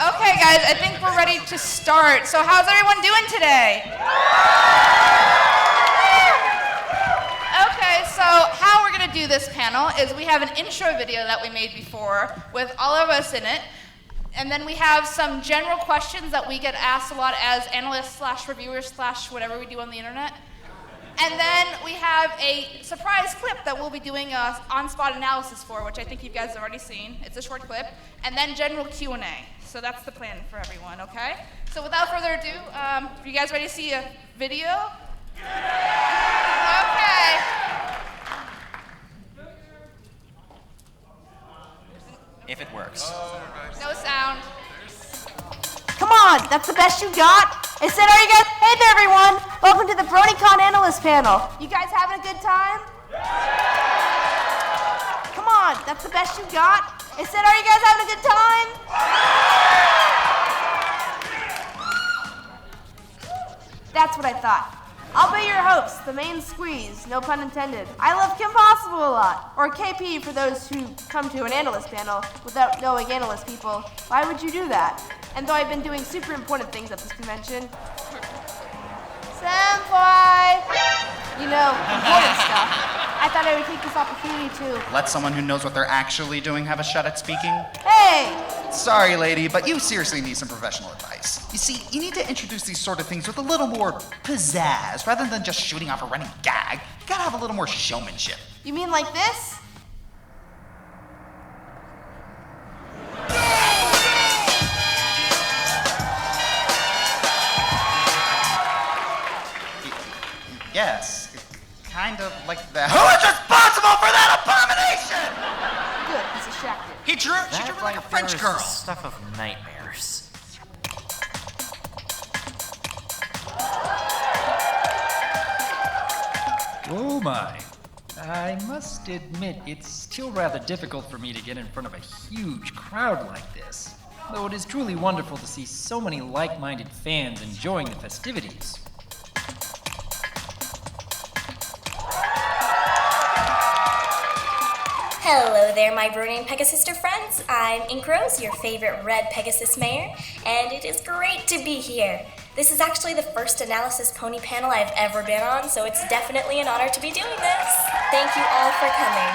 Okay, guys, I think we're ready to start. So how's everyone doing today? Okay, so how we're going to do this panel is we have an intro video that we made before with all of us in it. And then we have some general questions that we get asked a lot as analysts / reviewers / whatever we do on the internet. And then we have a surprise clip that we'll be doing a on-spot analysis for, which I think you guys have already seen. It's a short clip. And then general Q&A. So that's the plan for everyone, okay? So without further ado, are you guys ready to see a video? Okay. If it works. No sound. Come on, that's the best you got? I said, are you guys? Hey there, everyone. Welcome to the BronyCon analyst panel. You guys having a good time? Come on, that's the best you got? I said, are you guys having a good time? That's what I thought. I'll be your host, the main squeeze, no pun intended. I love KimPossibleAlot, or KP for those who come to an analyst panel without knowing analyst people. Why would you do that? And though I've been doing super important things at this convention, Senpai! You know, important stuff. I thought I would take this opportunity to... Let someone who knows what they're actually doing have a shot at speaking? Hey! Sorry, lady, but you seriously need some professional advice. You see, you need to introduce these sort of things with a little more pizzazz, rather than just shooting off a running gag. You gotta have a little more showmanship. You mean like this? Yes, kind of like that. Who is responsible for that abomination? Good, he's distracted. She drew me like a French girl. The stuff of nightmares. Oh my. I must admit, it's still rather difficult for me to get in front of a huge crowd like this. Though it is truly wonderful to see so many like-minded fans enjoying the festivities. Hello there, my Brony and Pegasister friends. I'm Inkros, your favorite red Pegasus mayor, and it is great to be here. This is actually the first analysis pony panel I've ever been on, so it's definitely an honor to be doing this. Thank you all for coming.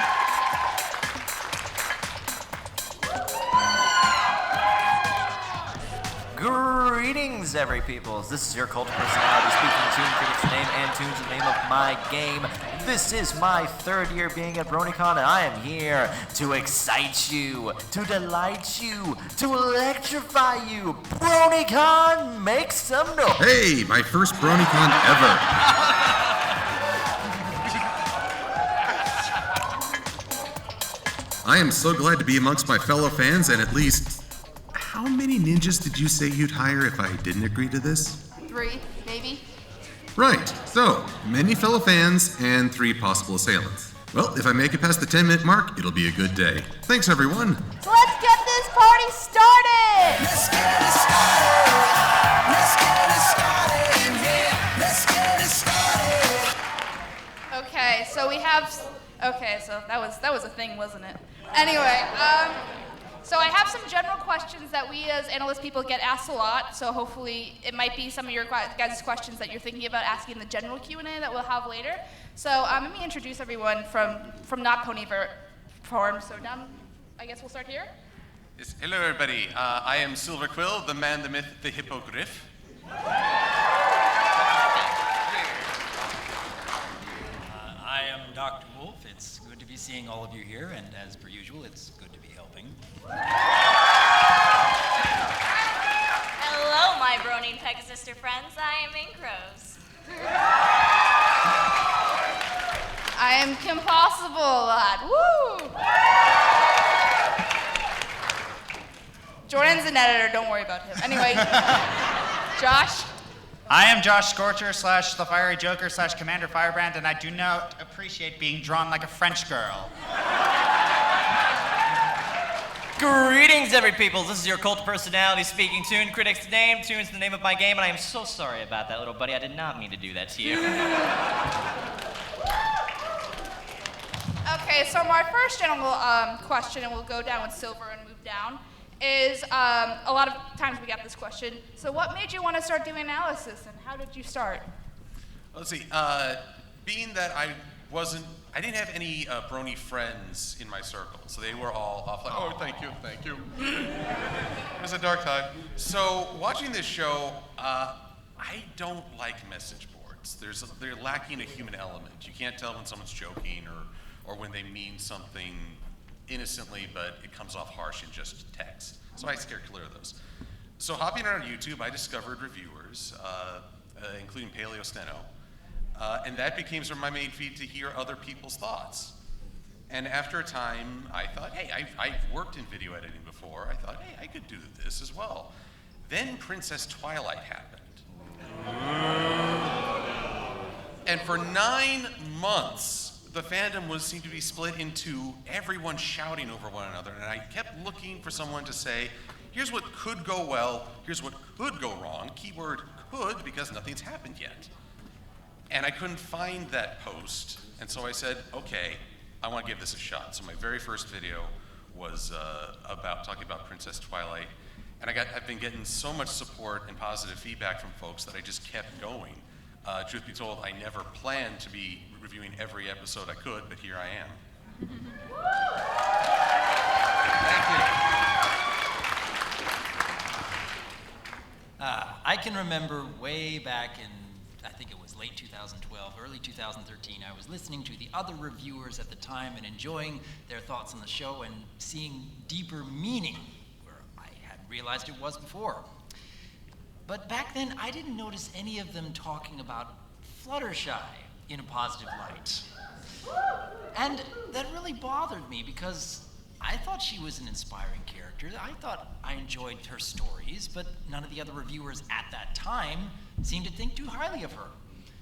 Greetings, every peoples. This is your cult personality speaking tune critic's name and tunes the name of my game. This is my third year being at BronyCon, and I am here to excite you, to delight you, to electrify you. BronyCon, make some noise. Hey, my first BronyCon ever. I am so glad to be amongst my fellow fans, and at least, how many ninjas did you say you'd hire if I didn't agree to this? 3, maybe. Right, so, many fellow fans and 3 possible assailants. Well, if I make it past the 10-minute mark, it'll be a good day. Thanks, everyone. So let's get this party started! Let's get it started. Let's get it started. Yeah, let's get it started. Okay, so we have... Okay, so that was a thing, wasn't it? Anyway, so I have some general questions that we as analyst people get asked a lot, so hopefully it might be some of your guys' questions that you're thinking about asking in the general Q&A that we'll have later. So let me introduce everyone from not pony form. So now, I guess we'll start here. Yes, hello everybody. I am Silver Quill, the man, the myth, the hippogriff. I am Dr. Wolf. It's good to be seeing all of you here, and as per usual, it's good to be helping. Hello, my Brony and Pegasister friends. I am Inkros. I am KimPossibleAlot. Woo! Jordan's an editor, don't worry about him. Anyway, Josh? I am Josh Scorcher / the Fiery Joker / Commander Firebrand, and I do not appreciate being drawn like a French girl. Greetings, every people. This is your cult personality speaking tune critic's name, tunes the name of my game, and I am so sorry about that, little buddy. I did not mean to do that to you. Okay, so our first general question, and we'll go down with Silver and move down, is a lot of times we get this question. So what made you want to start doing analysis, and how did you start? Let's see. Being that I didn't have any Brony friends in my circle, so they were all off like, oh, thank you. It was a dark time. So watching this show, I don't like message boards. They're lacking a human element. You can't tell when someone's joking or when they mean something innocently, but it comes off harsh in just text. So I steer clear of those. So hopping around YouTube, I discovered reviewers, including Paleo Steno, and that became sort of my main feed to hear other people's thoughts. And after a time, I thought, hey, I've worked in video editing before. I thought, hey, I could do this as well. Then Princess Twilight happened. And for 9 months, the fandom seemed to be split into everyone shouting over one another. And I kept looking for someone to say, here's what could go well, here's what could go wrong. Keyword could, because nothing's happened yet. And I couldn't find that post. And so I said, okay, I want to give this a shot. So my very first video was talking about Princess Twilight. And I've been getting so much support and positive feedback from folks that I just kept going. Truth be told, I never planned to be reviewing every episode I could, but here I am. Thank you. I can remember way back in, I think it was late 2012, early 2013, I was listening to the other reviewers at the time and enjoying their thoughts on the show and seeing deeper meaning where I hadn't realized it was before. But back then, I didn't notice any of them talking about Fluttershy in a positive light. And that really bothered me because I thought she was an inspiring character. I thought I enjoyed her stories, but none of the other reviewers at that time seemed to think too highly of her.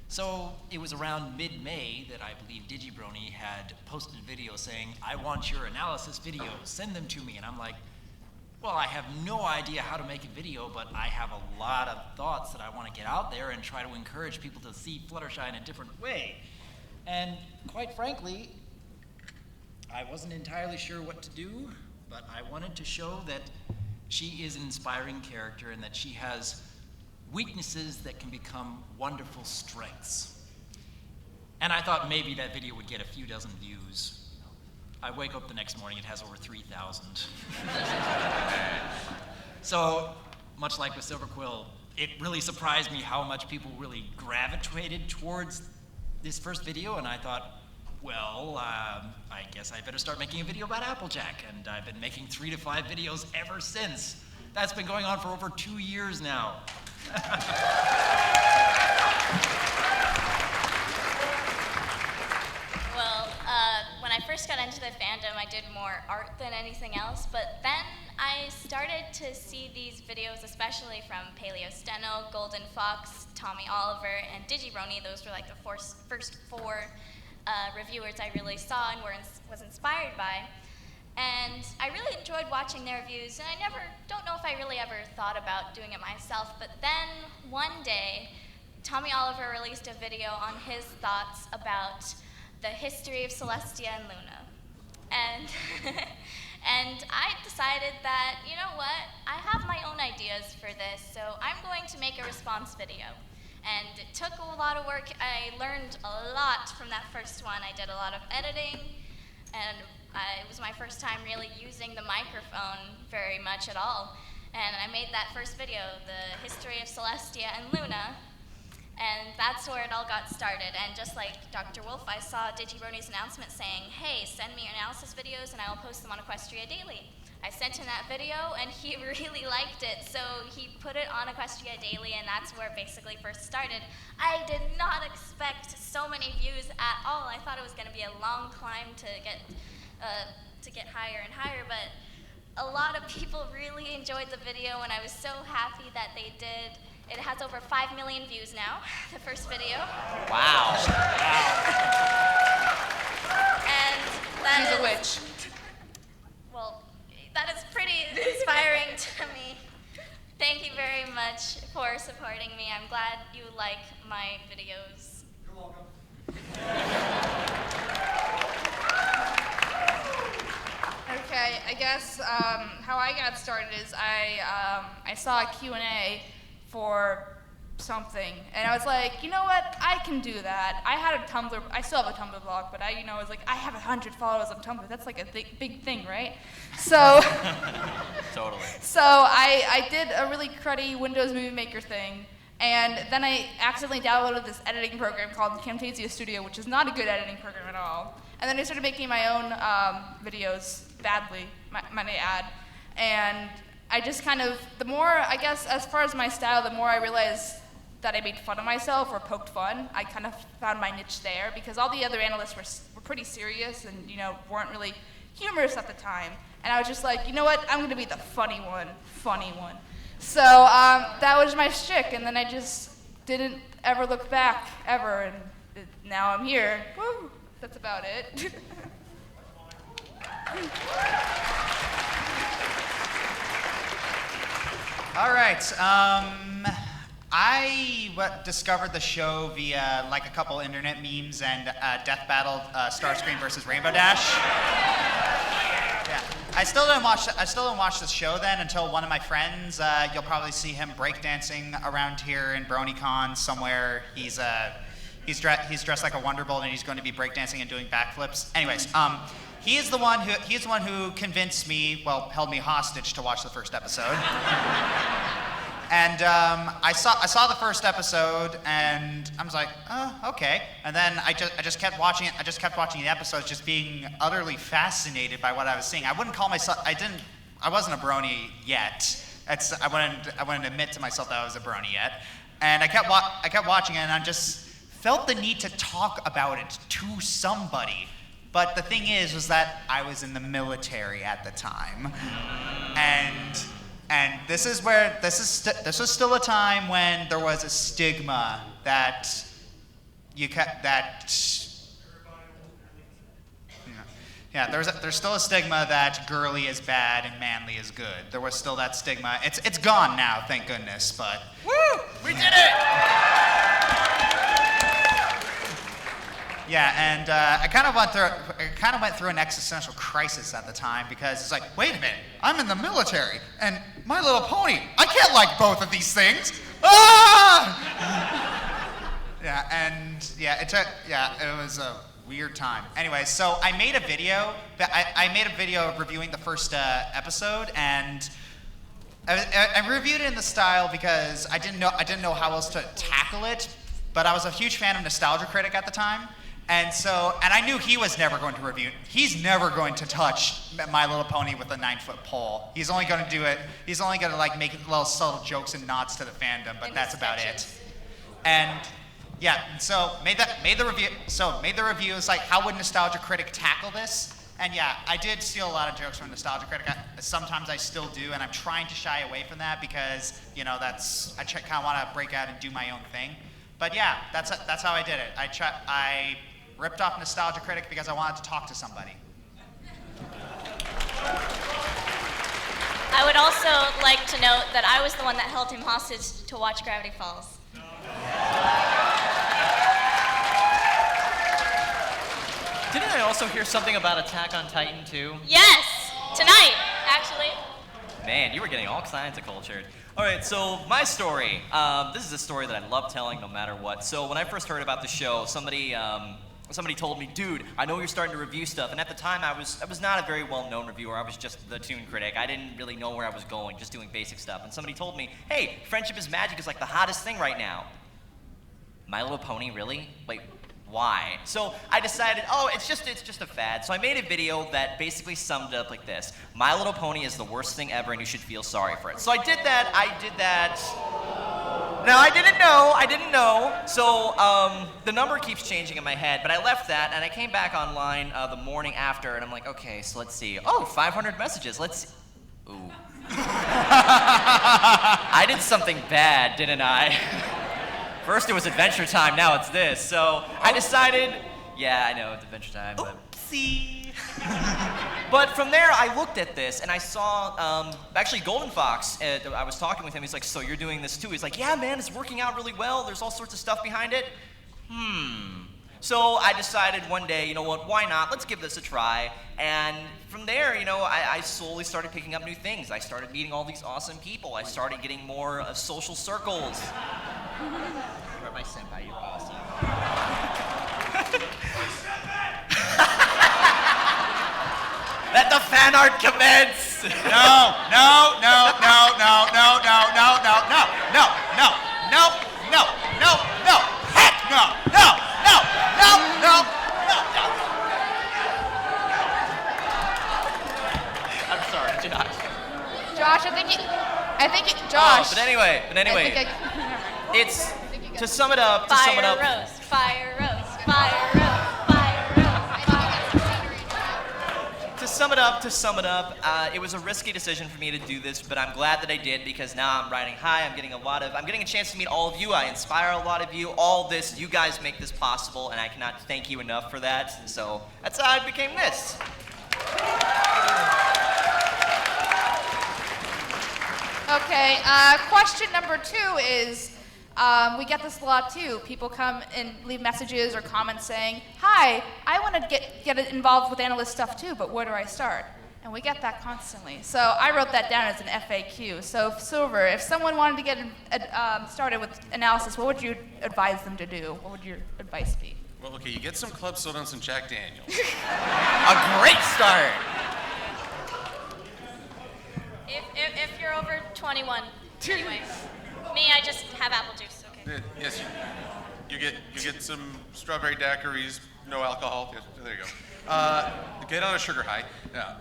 So it was around mid-May that I believe DigiBrony had posted a video saying, I want your analysis videos, send them to me. And I'm like, well, I have no idea how to make a video, but I have a lot of thoughts that I want to get out there and try to encourage people to see Fluttershy in a different way. And quite frankly, I wasn't entirely sure what to do, but I wanted to show that she is an inspiring character and that she has weaknesses that can become wonderful strengths. And I thought maybe that video would get a few dozen views. I wake up the next morning, it has over 3,000. So, much like with Silver Quill, it really surprised me how much people really gravitated towards this first video, and I thought, well, I guess I better start making a video about Applejack, and I've been making 3 to 5 videos ever since. That's been going on for over 2 years now. Well, when I first got into the fandom, I did more art than anything else, but then I started to see these videos, especially from Paleo Steno, Golden Fox, Tommy Oliver, and DigiBrony. Those were like the first 4 reviewers I really saw and was inspired by. And I really enjoyed watching their reviews, and I don't know if I really ever thought about doing it myself, but then one day, Tommy Oliver released a video on his thoughts about the history of Celestia and Luna. And, and I decided that, you know what, I have my own ideas for this, so I'm going to make a response video. And it took a lot of work. I learned a lot from that first one. I did a lot of editing, and it was my first time really using the microphone very much at all. And I made that first video, the history of Celestia and Luna, and that's where it all got started. And just like Dr. Wolf, I saw DigiBrony's announcement saying, hey, send me your analysis videos and I will post them on Equestria Daily. I sent him that video and he really liked it, so he put it on Equestria Daily, and that's where it basically first started. I did not expect so many views at all. I thought it was going to be a long climb to get higher and higher, but a lot of people really enjoyed the video, and I was so happy that they did. It has over 5 million views now, the first video. Wow. And that is a witch. Well, that is pretty inspiring to me. Thank you very much for supporting me. I'm glad you like my videos. You're welcome. Okay. Okay, I guess how I got started is I saw a Q&A for something, and I was like, you know what, I can do that. I had a Tumblr, I still have a Tumblr blog, but I was like, I have 100 followers on Tumblr. That's like a big thing, right? So, Totally. so I did a really cruddy Windows Movie Maker thing, and then I accidentally downloaded this editing program called Camtasia Studio, which is not a good editing program at all. And then I started making my own videos badly, might add. And I just kind of, the more, I guess, as far as my style, the more I realized that I made fun of myself or poked fun, I kind of found my niche there, because all the other analysts were pretty serious and, weren't really humorous at the time. And I was just like, you know what, I'm gonna be the funny one. So that was my shtick, and then I just didn't ever look back, ever, and now I'm here. Woo! That's about it. All right. I discovered the show via like a couple internet memes and Death Battle, Starscream versus Rainbow Dash. Yeah. I still didn't watch the show then until one of my friends. You'll probably see him breakdancing around here in BronyCon somewhere. He's dressed like a Wonderbolt, and he's going to be breakdancing and doing backflips. Anyways, he's the one who convinced me, held me hostage to watch the first episode. And I saw the first episode, and I was like, oh, okay. And then I just kept watching it. I just kept watching the episodes, just being utterly fascinated by what I was seeing. I wouldn't call myself. I wasn't a brony yet. I wouldn't admit to myself that I was a brony yet. And I kept watching it, and I just felt the need to talk about it to somebody. But the thing was that I was in the military at the time, and this was still a time when there was a stigma that there's still a stigma that girly is bad and manly is good. There was still that stigma. It's gone now, thank goodness. But woo, we did it! Yeah, and I kind of went through an existential crisis at the time, because it's like, wait a minute, I'm in the military, and My Little Pony, I can't like both of these things. Ah! It was a weird time. Anyway, so I made a video. I made a video reviewing the first episode, and I reviewed it in the style because I didn't know how else to tackle it. But I was a huge fan of Nostalgia Critic at the time. And I knew he was never going to review it. He's never going to touch My Little Pony with a 9-foot pole. He's only going to do it. He's only going to like make little subtle jokes and nods to the fandom, but that's about it. And yeah, so made the review. So made the review. It's like, how would Nostalgia Critic tackle this? And yeah, I did steal a lot of jokes from Nostalgia Critic. Sometimes I still do, and I'm trying to shy away from that because I kind of want to break out and do my own thing. But yeah, that's how I did it. I ripped off Nostalgia Critic because I wanted to talk to somebody. I would also like to note that I was the one that held him hostage to watch Gravity Falls. Didn't I also hear something about Attack on Titan too? Yes! Tonight, actually. Man, you were getting all kinds of cultured. All right, so my story. This is a story that I love telling no matter what. So when I first heard about the show, somebody told me, dude, I know you're starting to review stuff. And at the time, I was not a very well-known reviewer. I was just the toon critic. I didn't really know where I was going, just doing basic stuff. And somebody told me, hey, Friendship is Magic is like the hottest thing right now. My Little Pony, really? Wait, why? So I decided, it's just a fad. So I made a video that basically summed it up like this. My Little Pony is the worst thing ever and you should feel sorry for it. So I did that. Now I didn't know. So the number keeps changing in my head, but I left that and I came back online the morning after and I'm like, okay, so let's see. 500 messages, let's see. Ooh. I did something bad, didn't I? First it was Adventure Time, now it's this. So I decided, yeah, I know, it's Adventure Time, but... Oopsie. But from there, I looked at this, and I saw, actually, Golden Fox, I was talking with him, he's like, so you're doing this too? He's like, yeah, man, it's working out really well, there's all sorts of stuff behind it. So I decided one day, you know what, why not? Let's give this a try. And from there, you know, I slowly started picking up new things. I started meeting all these awesome people. I started getting more social circles. You're my senpai, you're awesome. Let the fan art commence! No, no, no, no, no, no, no, no, no, no, no, no, no, no, no, no, heck no, no, no, no, no, no, no. I'm sorry, Josh. Josh, Josh. Oh, but anyway, it's to sum it up. Fire roast, fire roast, fire roast, fire roast, fire roast. To sum it up, it was a risky decision for me to do this, but I'm glad that I did because now I'm riding high. I'm getting a chance to meet all of you. I inspire a lot of you. All this, you guys make this possible, and I cannot thank you enough for that. So that's how I became this. Okay, question number 2 is, we get this a lot too. People come and leave messages or comments saying, "Hi, I want to get involved with analyst stuff too, but where do I start?" And we get that constantly. So I wrote that down as an FAQ. So Silver, if someone wanted to get started with analysis, what would you advise them to do? What would your advice be? Well, okay, you get some club soda and some Jack Daniels. A great start. If you're over 21, anyway. Me, I just have apple juice, okay. Yes, you get some strawberry daiquiris, no alcohol. Yes, there you go. Get on a sugar high. Now,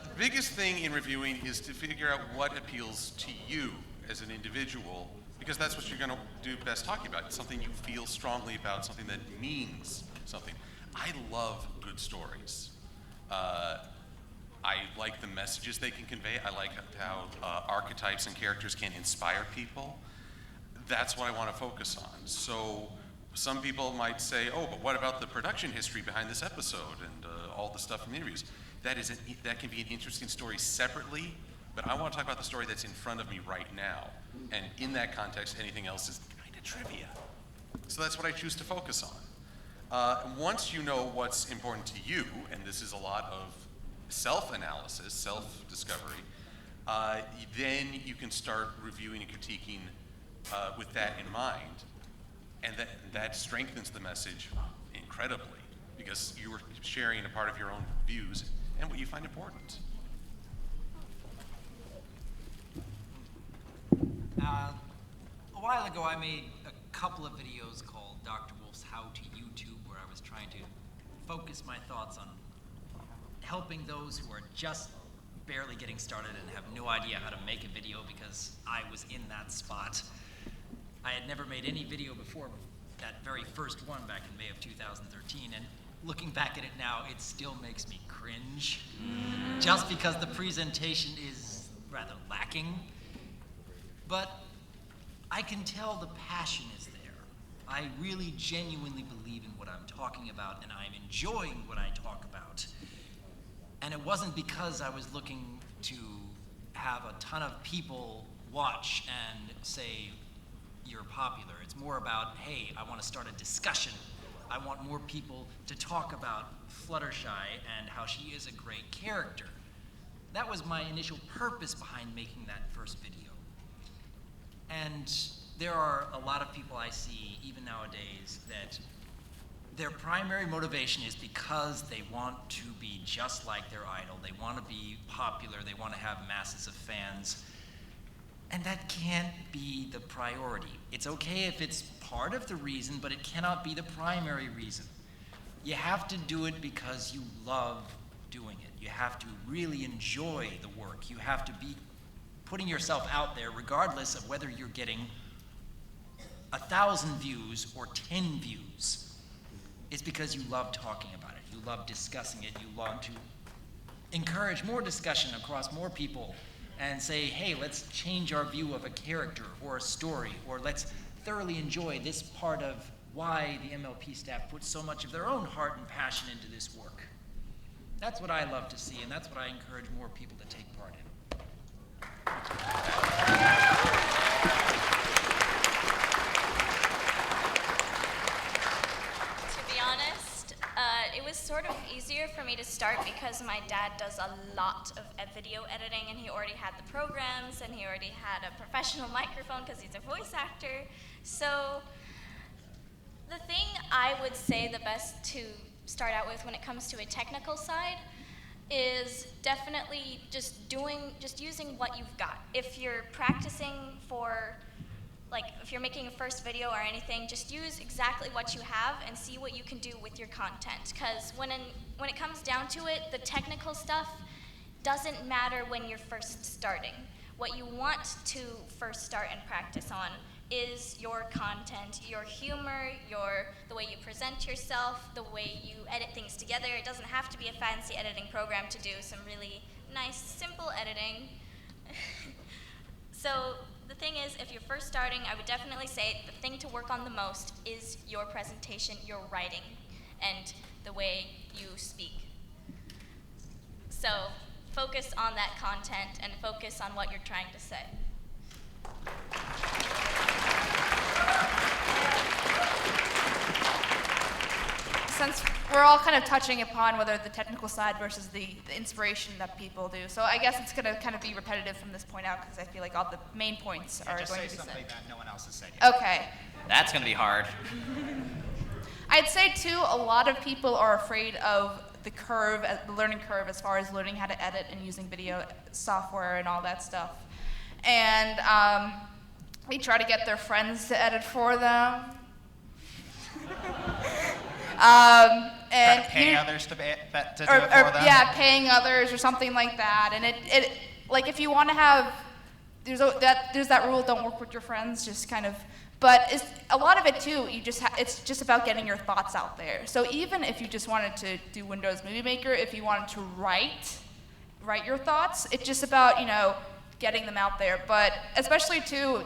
the biggest thing in reviewing is to figure out what appeals to you as an individual, because that's what you're going to do best talking about. It's something you feel strongly about, something that means something. I love good stories. I like the messages they can convey. I like how archetypes and characters can inspire people. That's what I want to focus on. So some people might say, oh, but what about the production history behind this episode and all the stuff from interviews? That can be an interesting story separately, but I want to talk about the story that's in front of me right now. And in that context, anything else is kind of trivia. So that's what I choose to focus on. Once you know what's important to you, and this is a lot of self-analysis, self-discovery, then you can start reviewing and critiquing with that in mind. And that strengthens the message incredibly because you were sharing a part of your own views and what you find important. A while ago, I made a couple of videos called Dr. Wolf's How to YouTube, where I was trying to focus my thoughts on helping those who are just barely getting started and have no idea how to make a video because I was in that spot. I had never made any video before that very first one back in May of 2013, and looking back at it now, it still makes me cringe, just because the presentation is rather lacking. But I can tell the passion is there. I really genuinely believe in what I'm talking about, and I'm enjoying what I talk about. And it wasn't because I was looking to have a ton of people watch and say, you're popular. It's more about, hey, I want to start a discussion. I want more people to talk about Fluttershy and how she is a great character. That was my initial purpose behind making that first video. And there are a lot of people I see, even nowadays, that their primary motivation is because they want to be just like their idol. They want to be popular. They want to have masses of fans. And that can't be the priority. It's okay if it's part of the reason, but it cannot be the primary reason. You have to do it because you love doing it. You have to really enjoy the work. You have to be putting yourself out there regardless of whether you're getting 1,000 views or 10 views. It's because you love talking about it. You love discussing it. You love to encourage more discussion across more people and say, hey, let's change our view of a character or a story, or let's thoroughly enjoy this part of why the MLP staff put so much of their own heart and passion into this work. That's what I love to see, and that's what I encourage more people to take part in. To be sort of easier for me to start because my dad does a lot of video editing, and he already had the programs, and he already had a professional microphone because he's a voice actor. So the thing I would say the best to start out with when it comes to a technical side is definitely just using what you've got. If you're practicing for, like, if you're making a first video or anything, just use exactly what you have and see what you can do with your content. Because when it comes down to it, the technical stuff doesn't matter when you're first starting. What you want to first start and practice on is your content, your humor, the way you present yourself, the way you edit things together. It doesn't have to be a fancy editing program to do some really nice, simple editing. So the thing is, if you're first starting, I would definitely say the thing to work on the most is your presentation, your writing, and the way you speak. So focus on that content and focus on what you're trying to say. Since we're all kind of touching upon whether the technical side versus the inspiration that people do, so I guess it's going to kind of be repetitive from this point out because I feel like all the main points are Just going say to be something said. that no one else has said yet. Okay. That's gonna be hard. I'd say too, a lot of people are afraid of the curve, the learning curve as far as learning how to edit and using video software and all that stuff. And they try to get their friends to edit for them. And paying others to do it for them. Yeah, paying others or something like that. And it like if you want to have, there's that rule, don't work with your friends, just kind of. But a lot of it too, it's just about getting your thoughts out there. So even if you just wanted to do Windows Movie Maker, if you wanted to write your thoughts, it's just about, getting them out there. But especially too,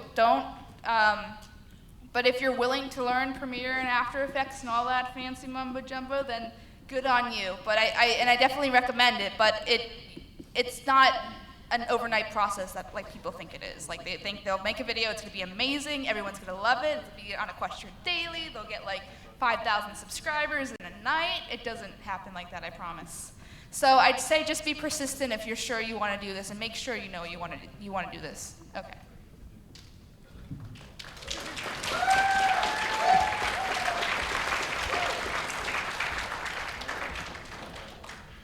but if you're willing to learn Premiere and After Effects and all that fancy mumbo jumbo, then good on you. But I definitely recommend it, but it's not an overnight process that like people think it is. Like they think they'll make a video, it's gonna be amazing, everyone's gonna love it, it'll be on a question daily, they'll get like 5,000 subscribers in a night. It doesn't happen like that, I promise. So I'd say just be persistent if you're sure you want to do this, and make sure you know you want to do this. Okay.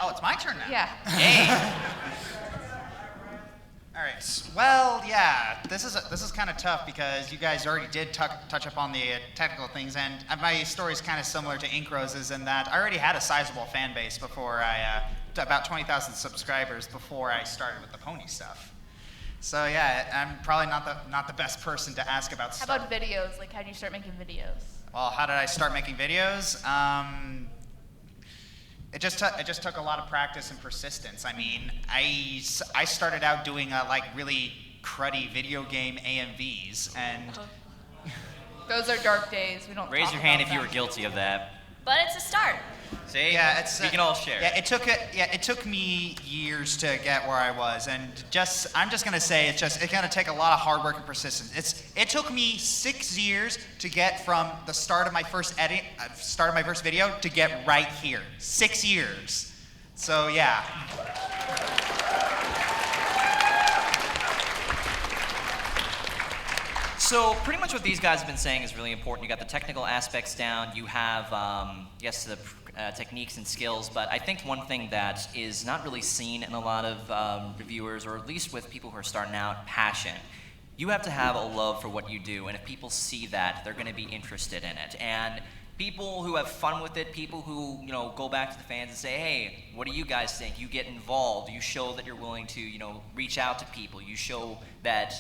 Oh, it's my turn now. Yeah. Hey. All right. Well, yeah. This is kind of tough because you guys already did touch upon the technical things, and my story is kind of similar to Ink Rose's in that I already had a sizable fan base before about 20,000 subscribers before I started with the pony stuff. So yeah, I'm probably not the best person to ask about stuff. How about videos? Like, how did you start making videos? Well, how did I start making videos? It just took a lot of practice and persistence. I mean, I started out doing like really cruddy video game AMVs, and those are dark days. We don't Raise your hand if you were guilty of that. But it's a start. See? Yeah, we can all share. Yeah, it took me years to get where I was, and I'm just gonna say it's gonna take a lot of hard work and persistence. It took me 6 years to get from the start of my first video to get right here. 6 years. So yeah. So pretty much what these guys have been saying is really important. You got the technical aspects down. You have, yes, the techniques and skills. But I think one thing that is not really seen in a lot of reviewers, or at least with people who are starting out, passion. You have to have a love for what you do. And if people see that, they're going to be interested in it. And people who have fun with it, people who, go back to the fans and say, hey, what do you guys think? You get involved. You show that you're willing to, reach out to people. You show that...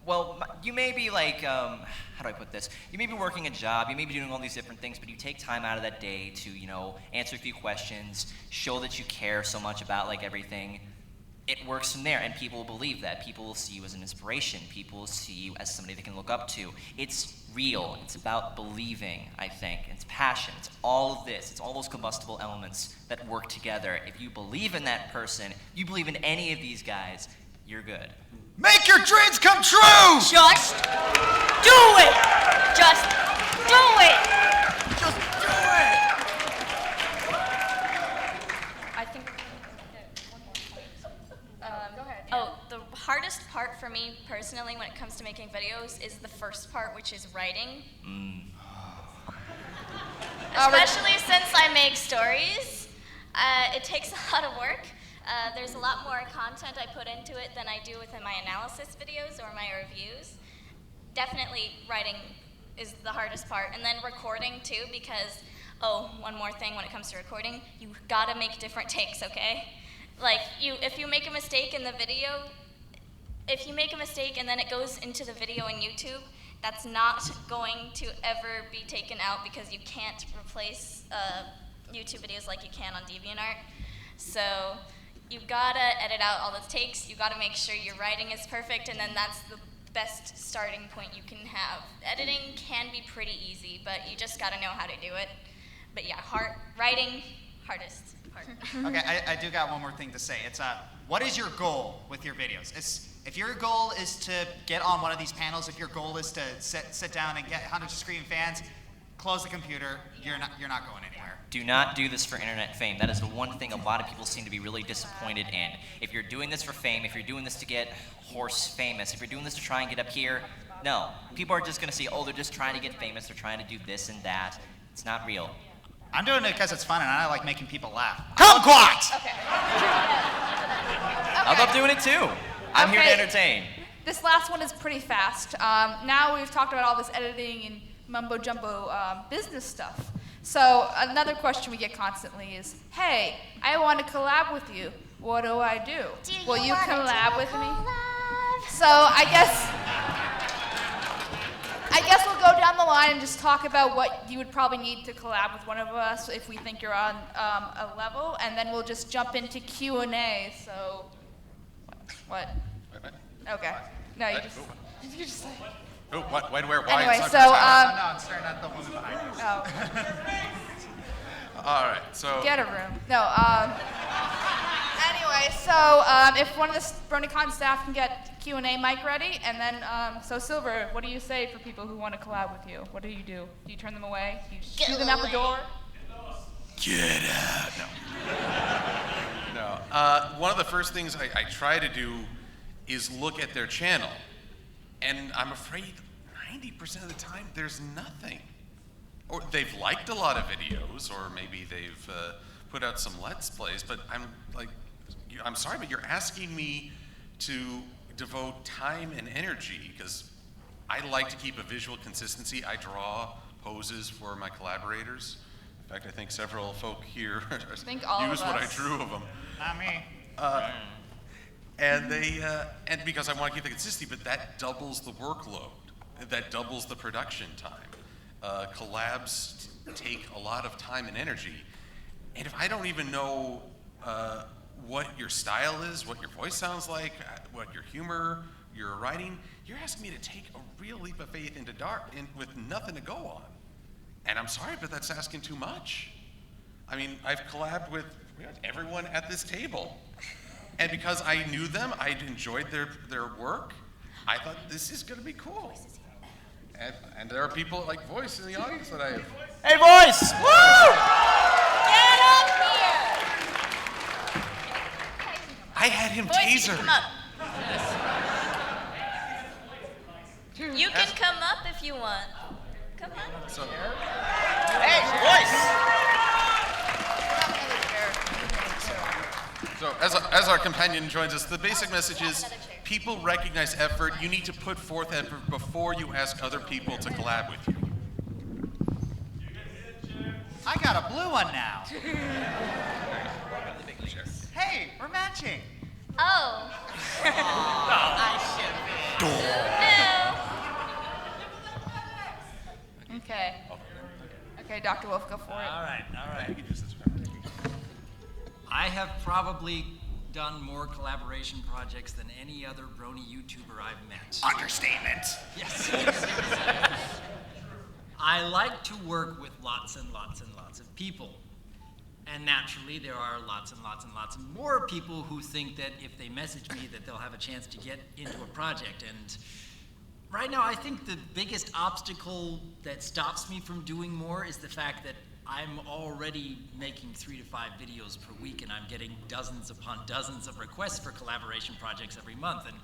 Well, you may be like, how do I put this? You may be working a job, you may be doing all these different things, but you take time out of that day to, answer a few questions, show that you care so much about like everything. It works from there, and people will believe that. People will see you as an inspiration. People will see you as somebody they can look up to. It's real. It's about believing, I think. It's passion. It's all of this. It's all those combustible elements that work together. If you believe in that person, you believe in any of these guys, you're good. Make your dreams come true! Just do it! Just do it! Just do it! Go ahead. Oh, the hardest part for me personally when it comes to making videos is the first part, which is writing. Especially since I make stories. It takes a lot of work. There's a lot more content I put into it than I do within my analysis videos or my reviews. Definitely writing is the hardest part. And then recording too, because, one more thing when it comes to recording, you gotta make different takes, okay? Like, if you make a mistake in the video, if you make a mistake and then it goes into the video in YouTube, that's not going to ever be taken out because you can't replace YouTube videos like you can on DeviantArt. So you've gotta edit out all the takes, you gotta make sure your writing is perfect, and then that's the best starting point you can have. Editing can be pretty easy, but you just gotta know how to do it. But yeah, writing, hardest part. Okay, I do got one more thing to say. It's what is your goal with your videos? If your goal is to get on one of these panels, if your goal is to sit down and get hundreds of screaming fans, close the computer. You're not going anywhere. Do not do this for internet fame. That is the one thing a lot of people seem to be really disappointed in. If you're doing this for fame, if you're doing this to get horse famous, if you're doing this to try and get up here, no. People are just gonna see, they're just trying to get famous, they're trying to do this and that. It's not real. I'm doing it because it's fun and I like making people laugh. Kumquat! Okay. I love doing it too. I'm here to entertain. This last one is pretty fast. Now we've talked about all this editing and mumbo jumbo business stuff. So another question we get constantly is, hey, I want to collab with you. What do I do? Will you collab with me? So I guess we'll go down the line and just talk about what you would probably need to collab with one of us if we think you're on a level, and then we'll just jump into Q&A. So, what? Wait. Okay. No, you just say. Oh, what? Why? Anyway, No, I'm staring at the woman behind you. Oh. All right, so. Get a room. No. Anyway, so if one of the BronyCon staff can get Q&A mic ready, and then so Silver, what do you say for people who want to collab with you? What do? Do you turn them away? Do you shoot them out the door? Get out. No. One of the first things I try to do is look at their channel, and I'm afraid 90% of the time there's nothing. Or they've liked a lot of videos, or maybe they've put out some Let's Plays, but I'm sorry, but you're asking me to devote time and energy, because I like to keep a visual consistency. I draw poses for my collaborators. In fact, I think several folk here use what I drew of them. Not me. And because I want to keep the consistency, but that doubles the workload. That doubles the production time. Collabs take a lot of time and energy. And if I don't even know what your style is, what your voice sounds like, what your humor, your writing, you're asking me to take a real leap of faith into dark with nothing to go on. And I'm sorry, but that's asking too much. I mean, I've collabed with everyone at this table. And because I knew them, I enjoyed their work, I thought this is gonna be cool. And there are people like Voice in the audience that I have. Hey, Voice! Woo! Get up here! I had him Voice, tasered. you can come up. You can come up if you want. Come on. So, Hey, Voice! So as our companion joins us, the basic message is people recognize effort. You need to put forth effort before you ask other people to collab with you. I got a blue one now. Hey, we're matching. Oh. I should be. No. Okay. Okay, Dr. Wolf, go for it. All right. I have probably done more collaboration projects than any other Brony YouTuber I've met. Understatement. Yes. I like to work with lots and lots and lots of people. And naturally, there are lots and lots and lots more people who think that if they message me that they'll have a chance to get into a project. And right now, I think the biggest obstacle that stops me from doing more is the fact that I'm already making 3 to 5 videos per week, and I'm getting dozens upon dozens of requests for collaboration projects every month, and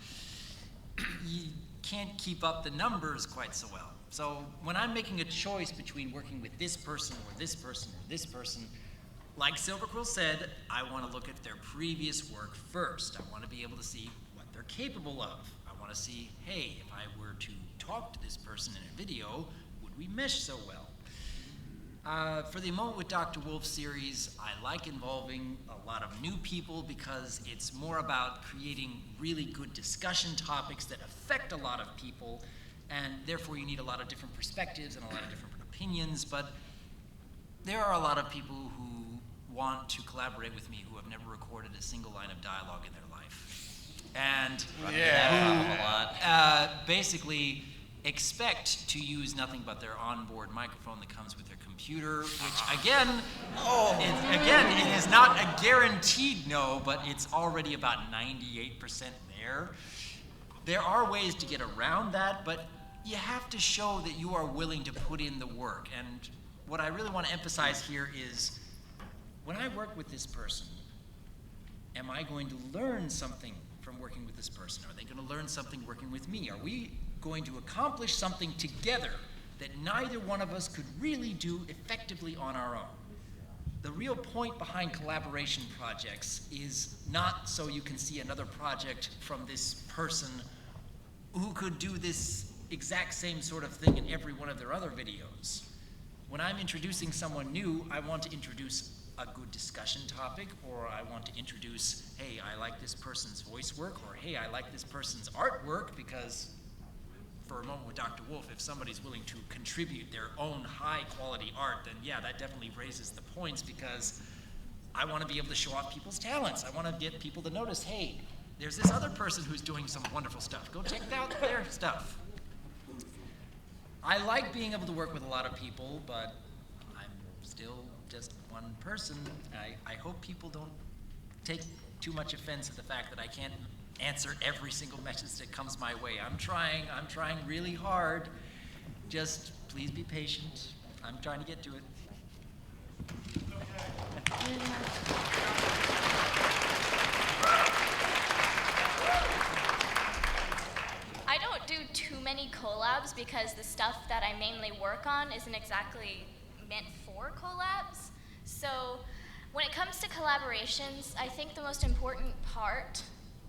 you can't keep up the numbers quite so well. So when I'm making a choice between working with this person or this person or this person, like Silverquill said, I want to look at their previous work first. I want to be able to see what they're capable of. I want to see, hey, if I were to talk to this person in a video, would we mesh so well? For the Moment with Dr. Wolf series, I like involving a lot of new people because it's more about creating really good discussion topics that affect a lot of people, and therefore you need a lot of different perspectives and a lot of different opinions, but there are a lot of people who want to collaborate with me who have never recorded a single line of dialogue in their life, and who basically expect to use nothing but their onboard microphone that comes with their computer, which again, it is not a guaranteed no, but it's already about 98% there. There are ways to get around that, but you have to show that you are willing to put in the work. And what I really want to emphasize here is, when I work with this person, am I going to learn something from working with this person? Are they going to learn something working with me? Are we going to accomplish something together that neither one of us could really do effectively on our own? The real point behind collaboration projects is not so you can see another project from this person who could do this exact same sort of thing in every one of their other videos. When I'm introducing someone new, I want to introduce a good discussion topic, or I want to introduce, hey, I like this person's voice work, or hey, I like this person's artwork, because for a Moment with Dr. Wolf, if somebody's willing to contribute their own high quality art, then yeah, that definitely raises the points, because I want to be able to show off people's talents. I want to get people to notice, hey, there's this other person who's doing some wonderful stuff. Go check out their stuff. I like being able to work with a lot of people, but I'm still just one person. I hope people don't take too much offense at the fact that I can't answer every single message that comes my way. I'm trying really hard. Just please be patient. I'm trying to get to it. I don't do too many collabs because the stuff that I mainly work on isn't exactly meant for collabs. So when it comes to collaborations, I think the most important part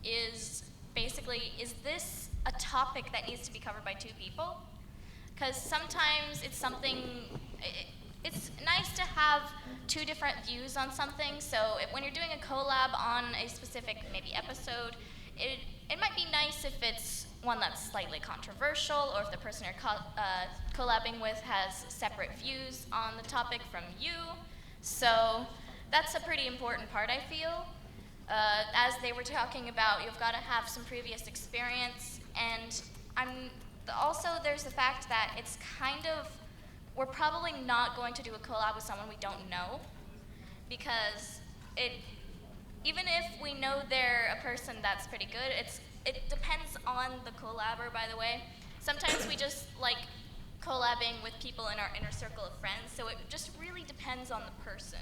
is basically, is this a topic that needs to be covered by 2 people? Because sometimes it's it's nice to have 2 different views on something. So when you're doing a collab on a specific maybe episode, it might be nice if it's one that's slightly controversial, or if the person you're collabing with has separate views on the topic from you. So that's a pretty important part, I feel. As they were talking about, you've got to have some previous experience, and also there's the fact that it's kind of, we're probably not going to do a collab with someone we don't know, because even if we know they're a person that's pretty good, it depends on the collabor, by the way. Sometimes we just like collabing with people in our inner circle of friends, so it just really depends on the person.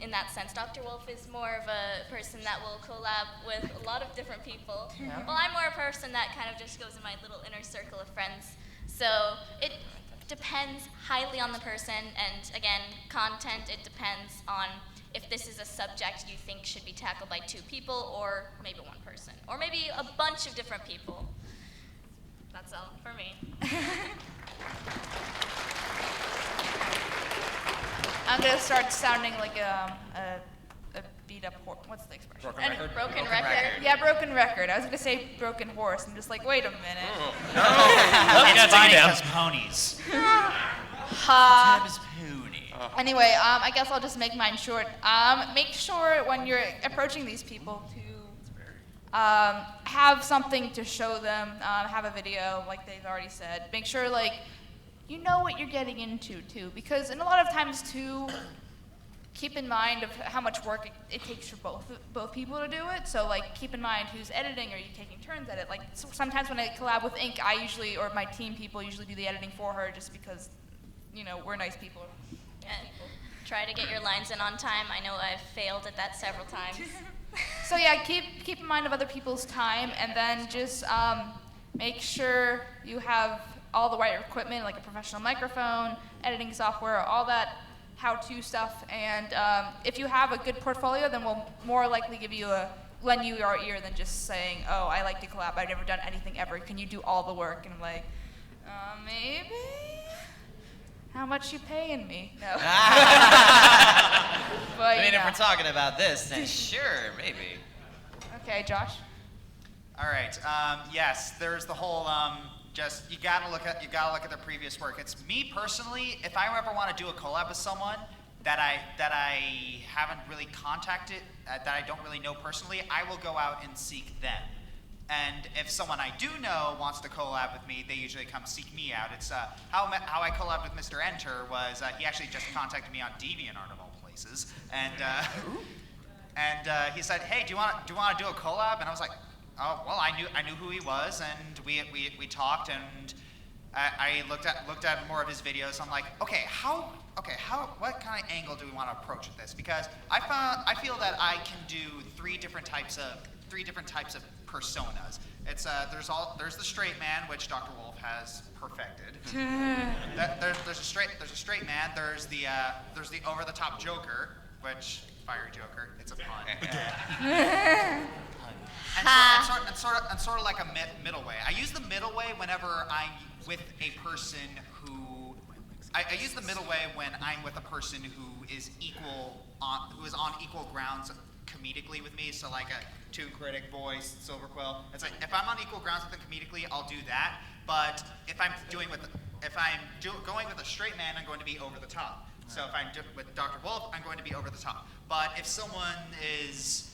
In that sense, Dr. Wolf is more of a person that will collab with a lot of different people. Yeah. Well, I'm more a person that kind of just goes in my little inner circle of friends. So it depends highly on the person, and again, content, it depends on if this is a subject you think should be tackled by 2 people, or maybe 1 person, or maybe a bunch of different people. That's all for me. I'm gonna start sounding like a beat up horse. What's the expression? Broken record. Yeah, broken record. I was gonna say broken horse. I'm just like, wait a minute. It's funny because ponies. Anyway, I guess I'll just make mine short. Make sure when you're approaching these people to have something to show them, have a video, like they've already said. Make sure, like, you know what you're getting into, too. Because in a lot of times, too, keep in mind of how much work it takes for both people to do it. So, like, keep in mind who's editing, or you taking turns at it. Like, sometimes when I collab with Ink, I usually, or my team people usually do the editing for her, just because we're nice people. And try to get your lines in on time. I know I've failed at that several times. So yeah, keep in mind of other people's time, and then just make sure you have all the right equipment, like a professional microphone, editing software, all that how-to stuff. And if you have a good portfolio, then we'll more likely lend you our ear than just saying, "Oh, I like to collab. I've never done anything ever. Can you do all the work?" And I'm like, maybe. How much you paying me? No. But, If we're talking about this, then sure, maybe. Okay, Josh. All right. Yes, there's the whole just you gotta look at their previous work. It's me personally. If I ever want to do a collab with someone that I haven't really contacted, that I don't really know personally, I will go out and seek them. And if someone I do know wants to collab with me, they usually come seek me out. It's how I collabed with Mr. Enter was he actually just contacted me on DeviantArt of all places, and he said, "Hey, do you want to do a collab?" And I was like, "Oh, well, I knew who he was, and we talked, and I looked at more of his videos. I'm like, what kind of angle do we want to approach with this? Because I feel that I can do three different types of personas. It's there's the straight man, which Dr. Wolf has perfected. There's a straight man. There's the over the top joker, which fiery joker. It's a pun. and sort of like a middle way. I use the middle way whenever I'm with a person who. I use the middle way when I'm with a person who is on equal grounds comedically with me. So like a Toon Critic, Voice, Silverquill. It's like if I'm on equal grounds with them comedically, I'll do that. But if I'm going with a straight man, I'm going to be over the top. So if I'm with Dr. Wolf, I'm going to be over the top. But if someone is,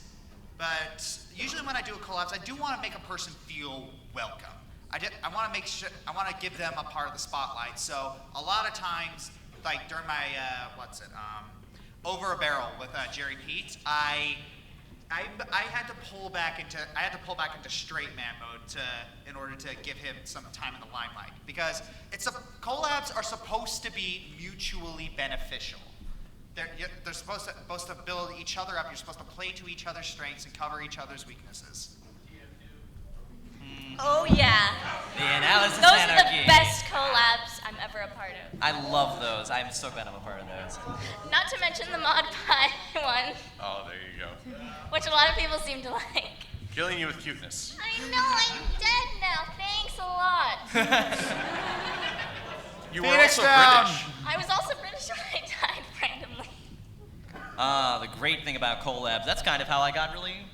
usually when I do a collabs, I do want to make a person feel welcome. I want to make sure, I want to give them a part of the spotlight. So a lot of times, like during my Over a Barrel with Jerry Pete, I had to pull back into straight man mode in order to give him some time in the limelight, because collabs are supposed to be mutually beneficial. They're supposed to build each other up. You're supposed to play to each other's strengths and cover each other's weaknesses. Oh yeah. The analysis Those anarchy. are the best collabs I'm ever a part of. I love those. I'm so glad I'm a part of those. Not to mention the Mod Pie one, Oh, there you go. which a lot of people seem to like. Killing you with cuteness. I know, I'm dead now. Thanks a lot. You were Phoenix also down. British. I was also British when I died randomly. The great thing about collabs, that's kind of how I got really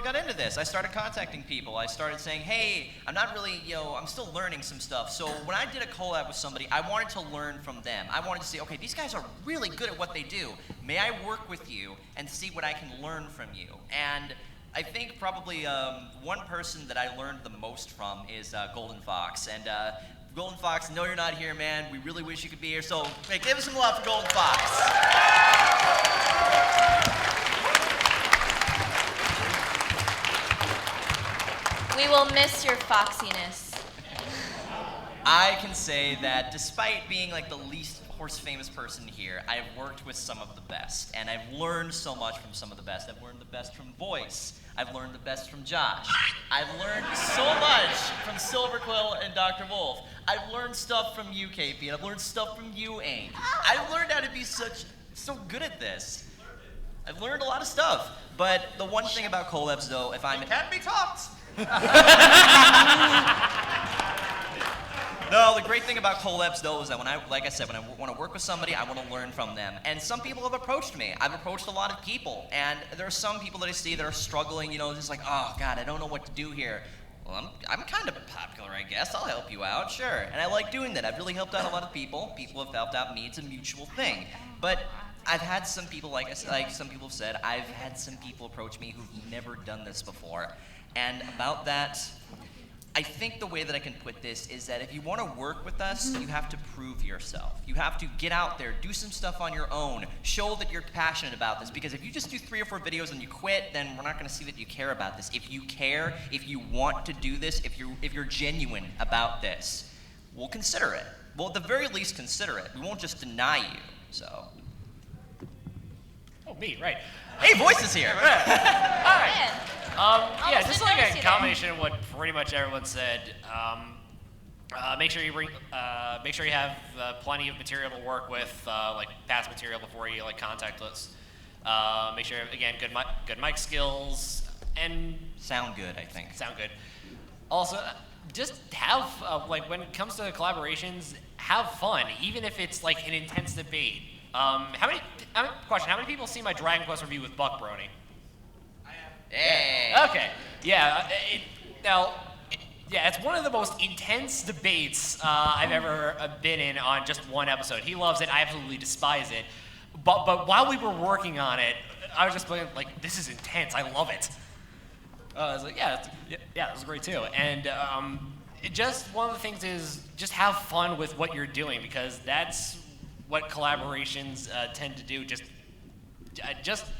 got into this. I started contacting people. I started saying, hey, I'm not really, I'm still learning some stuff. So when I did a collab with somebody, I wanted to learn from them. I wanted to say, okay, these guys are really good at what they do. May I work with you and see what I can learn from you? And I think probably one person that I learned the most from is Golden Fox. And Golden Fox, no, you're not here, man. We really wish you could be here. So hey, give us some love for Golden Fox. We will miss your foxiness. I can say that despite being like the least horse famous person here, I've worked with some of the best, and I've learned so much from some of the best. I've learned the best from Voice. I've learned the best from Josh. I've learned so much from Silverquill and Dr. Wolf. I've learned stuff from you, KP, and I've learned stuff from you, Aang. I've learned how to be so good at this. I've learned a lot of stuff. But the one thing about collabs, though, if I'm... It can be taught. No, the great thing about collabs, though, is that when I want to work with somebody, I want to learn from them. And some people have approached me. I've approached a lot of people, and there are some people that I see that are struggling, just like, oh, God, I don't know what to do here. Well, I'm kind of popular, I guess. I'll help you out, sure. And I like doing that. I've really helped out a lot of people. People have helped out me. It's a mutual thing. But I've had some people, like some people have said, I've had some people approach me who've never done this before. And about that, I think the way that I can put this is that if you want to work with us, you have to prove yourself. You have to get out there, do some stuff on your own, show that you're passionate about this. Because if you just do 3 or 4 videos and you quit, then we're not going to see that you care about this. If you care, if you want to do this, if you're genuine about this, we'll consider it. well, at the very least, consider it. We won't just deny you, so. Oh, me, right. Hey, Voice is here. All right. Yeah, Almost just didn't like notice a you combination of what pretty much everyone said. Make sure you have plenty of material to work with, like past material before you like contact us. Make sure again good mic skills and Sound good, I think. sound good. Also, just have like when it comes to collaborations, have fun, even if it's like an intense debate. How many people see my Dragon Quest review with Buck Brony? Hey. Okay. Yeah. It's one of the most intense debates I've ever been in on just one episode. He loves it. I absolutely despise it. But while we were working on it, I was just like, this is intense. I love it. I was like, yeah, this is great too. And just one of the things is just have fun with what you're doing, because that's what collaborations tend to do. Just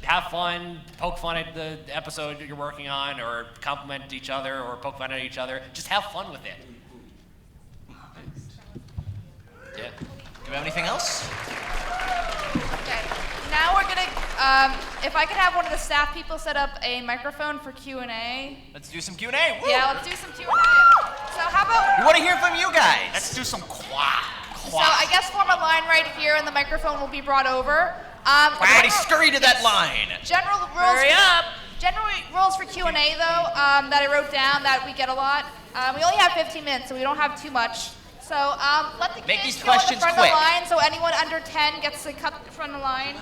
have fun, poke fun at the episode you're working on, or compliment each other, or poke fun at each other. Just have fun with it. Yeah. Do we have anything else? Okay. Now we're gonna, if I could have one of the staff people set up a microphone for Q&A. Let's do some Q&A. Woo! Yeah, let's do some Q&A. So how about? We want to hear from you guys. Let's do some quack. So I guess form a line right here, and the microphone will be brought over. Everybody scurry to that line. General rules. Hurry up. General rules for Q&A though, that I wrote down that we get a lot. We only have 15 minutes, so we don't have too much. So let the Make kids these go in the questions front quick. of the line, so anyone under 10 gets to cut the front of the line.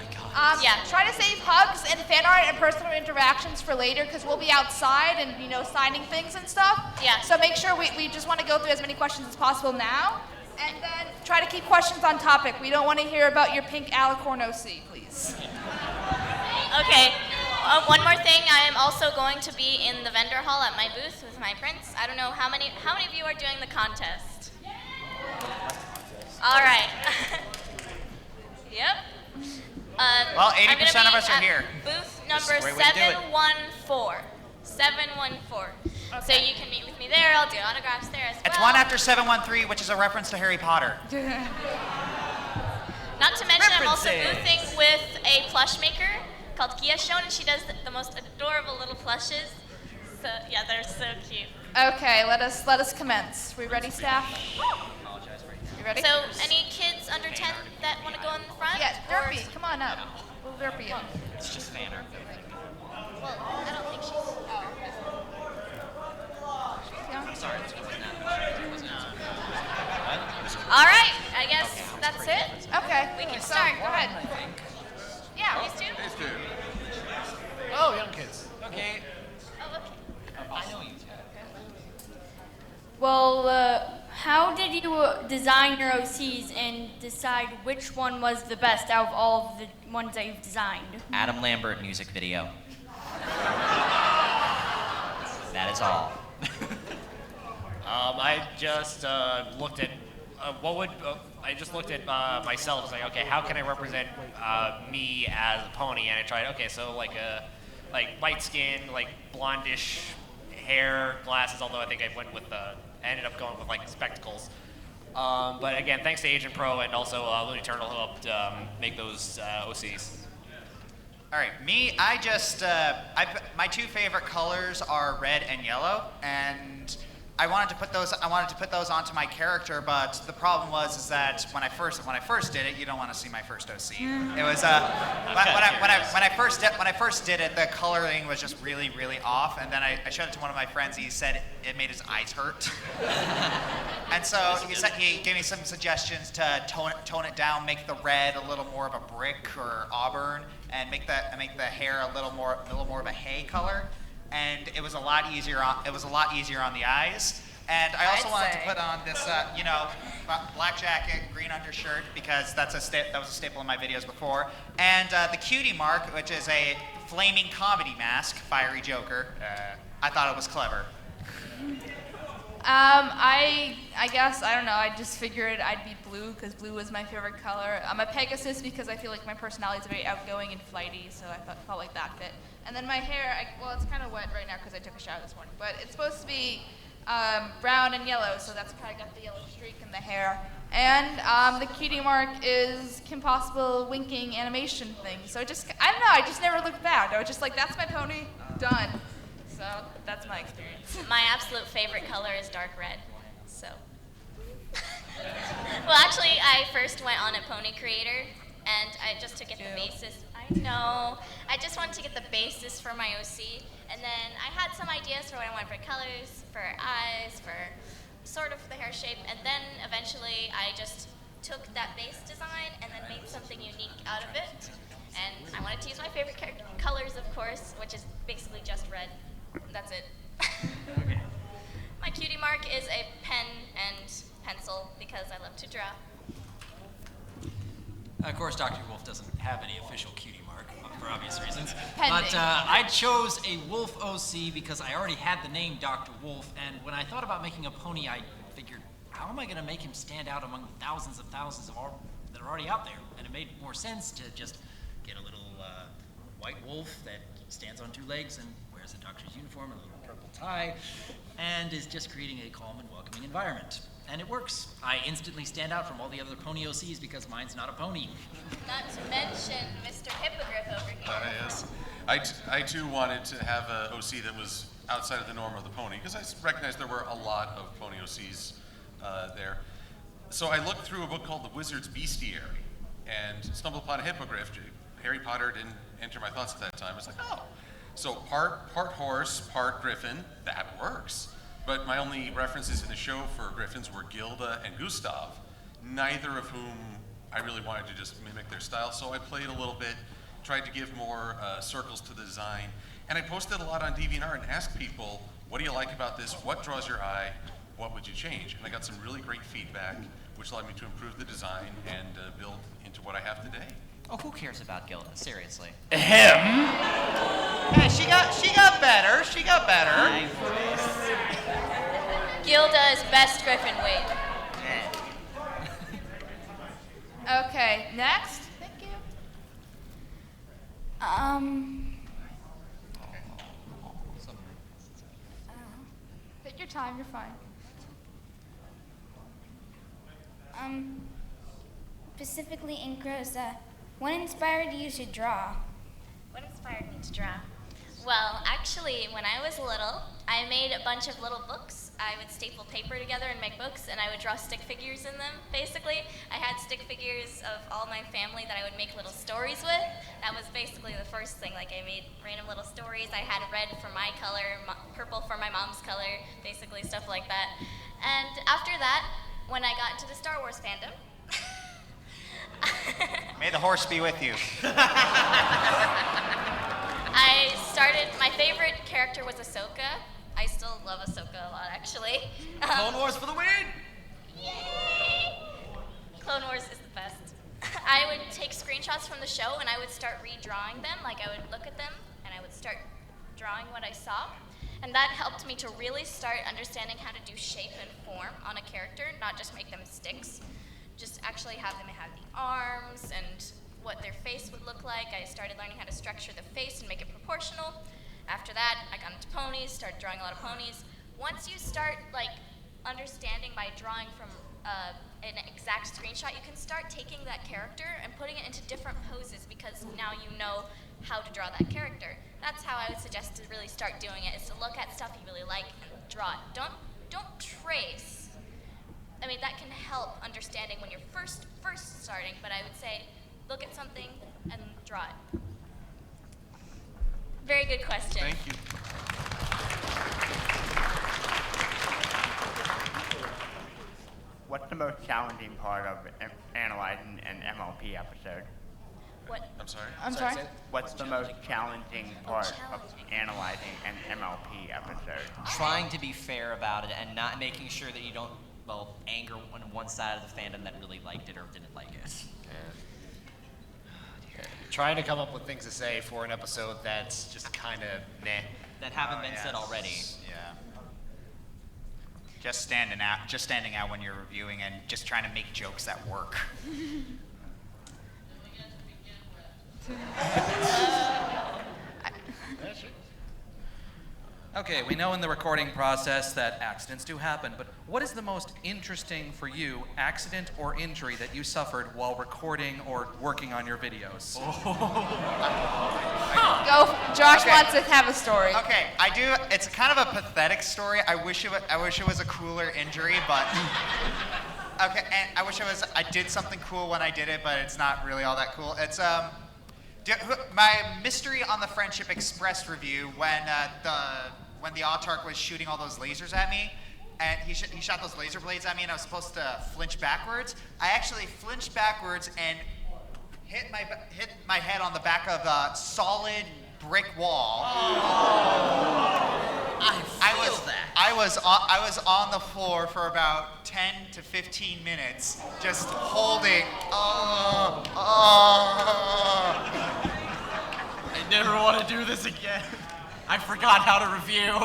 Yeah. Try to save hugs and fan art and personal interactions for later, because we'll be outside and signing things and stuff. Yeah. So make sure we just want to go through as many questions as possible now, and then try to keep questions on topic. We don't want to hear about your pink alicorn OC, please. Okay. One more thing. I am also going to be in the vendor hall at my booth with my prints. I don't know how many of you are doing the contest. All right. Yep. Well, I'm gonna 80% of be us are at here. Booth This number is a great way to do it. 714. 714. So you can meet with me there. I'll do autographs there as well. It's one after 713, which is a reference to Harry Potter. Not to mention, I'm also References. boothing with a plush maker called Kia Shone, and she does the most adorable little plushes. So yeah, they're so cute. Okay, let us commence. We ready, staff? You ready? So any kids under 10 that want to go in the front? Yeah, or- Derpy, come on up. We'll Derpy you. It's just fan art. Well, I don't think she's. I'm sorry. It wasn't that. All right, I guess that's it. Okay. We can so, start. Go ahead. Yeah. These two? Oh, young kids. Okay. Oh, okay. I know you two. Well, how did you design your OCs and decide which one was the best out of all of the ones that you've designed? Adam Lambert music video. That is all. I just looked at I just looked at myself. I was like, okay, how can I represent me as a pony? And I tried. Okay, so like light skin, like blondish hair, glasses. Although I think I ended up going with like spectacles. But again, thanks to Agent Pro and also Looney Turtle who helped make those OCs. All right, me, my two favorite colors are red and yellow, and I wanted to put those onto my character, but the problem was that when I first did it, you don't want to see my first OC. It was when I first did it, the coloring was just really, really off, and then I showed it to one of my friends. He said it made his eyes hurt, and so he gave me some suggestions to tone it down, make the red a little more of a brick or auburn, and make the hair a little more of a hay color. And it was a lot easier on the eyes. And I also wanted to put on this, black jacket, green undershirt, because that was a staple in my videos before. And the cutie mark, which is a flaming comedy mask, fiery Joker. I thought it was clever. I guess, I don't know, I just figured I'd be blue because blue was my favorite color. I'm a Pegasus because I feel like my personality is very outgoing and flighty, so I felt like that fit. And then my hair, it's kind of wet right now because I took a shower this morning, but it's supposed to be brown and yellow, so that's kind of got the yellow streak in the hair. And the cutie mark is Kim Possible winking animation thing. So I don't know, I just never looked back. I was just like, that's my pony, done. So that's my experience. My absolute favorite color is dark red. So. Well, actually, I first went on a Pony Creator, and just to get the basis. I know. I just wanted to get the basis for my OC, and then I had some ideas for what I wanted for colors, for eyes, for sort of the hair shape, and then eventually I just took that base design and then made something unique out of it. And I wanted to use my favorite colors, of course, which is basically just red. That's it. My cutie mark is a pen and pencil because I love to draw. Of course, Dr. Wolf doesn't have any official cutie mark for obvious reasons. Pending. But I chose a wolf OC because I already had the name Dr. Wolf, and when I thought about making a pony, I figured, how am I going to make him stand out among the thousands of that are already out there? And it made more sense to just get a little white wolf that stands on two legs and wears a doctor's uniform and a little purple tie, and is just creating a calm and welcoming environment. And it works. I instantly stand out from all the other pony OCs because mine's not a pony. Not to mention Mr. Hippogriff over here. Yes. I too wanted to have an OC that was outside of the norm of the pony, because I recognized there were a lot of pony OCs there. So I looked through a book called The Wizard's Bestiary and stumbled upon a hippogriff. Harry Potter didn't enter my thoughts at that time. I was like, oh. So part horse, part griffin, that works. But my only references in the show for griffins were Gilda and Gustav, neither of whom I really wanted to just mimic their style. So I played a little bit, tried to give more circles to the design, and I posted a lot on DeviantArt and asked people, what do you like about this? What draws your eye? What would you change? And I got some really great feedback, which allowed me to improve the design and build into what I have today. Oh, who cares about Gilda? Seriously. Yeah, she got better. She got better. Gilda is best Griffin weight. Okay, next. Thank you. Take your time, you're fine. Specifically in Crows, what inspired you to draw? What inspired me to draw? Well, actually, when I was little, I made a bunch of little books. I would staple paper together and make books, and I would draw stick figures in them, basically. I had stick figures of all my family that I would make little stories with. That was basically the first thing. Like, I made random little stories. I had red for my color, purple for my mom's color, basically stuff like that. And after that, when I got into the Star Wars fandom, May the horse be with you. my favorite character was Ahsoka. I still love Ahsoka a lot, actually. Clone Wars for the win! Yay! Clone Wars is the best. I would take screenshots from the show and I would start redrawing them. Like, I would look at them and I would start drawing what I saw. And that helped me to really start understanding how to do shape and form on a character, not just make them sticks. Just actually have them have the arms and what their face would look like. I started learning how to structure the face and make it proportional. After that, I got into ponies, started drawing a lot of ponies. Once you start understanding by drawing from an exact screenshot, you can start taking that character and putting it into different poses because now you know how to draw that character. That's how I would suggest to really start doing it, is to look at stuff you really like and draw it. Don't trace. I mean, that can help understanding when you're first starting, but I would say look at something and draw it. Very good question. Thank you. What's the most challenging part of analyzing an MLP episode? What? I'm sorry? I'm sorry? What's the most challenging part of analyzing an MLP episode? Trying to be fair about it and not making sure that you don't, anger one side of the fandom that really liked it or didn't like it. Trying to come up with things to say for an episode that's just kind of meh. That haven't been said already. Yeah. Just standing out when you're reviewing and just trying to make jokes that work. Okay, we know in the recording process that accidents do happen, but what is the most interesting for you, accident or injury, that you suffered while recording or working on your videos? Go. Josh Okay. wants to have a story. Okay, I do. It's kind of a pathetic story. I wish it was a cooler injury, but okay. And I wish I did something cool when I did it, but it's not really all that cool. It's my Mystery on the Friendship Express review when the Autark was shooting all those lasers at me. And he shot those laser blades at me, and I was supposed to flinch backwards. I actually flinched backwards and hit my head on the back of a solid brick wall. I was on the floor for about 10 to 15 minutes, just holding. I never want to do this again. I forgot how to review.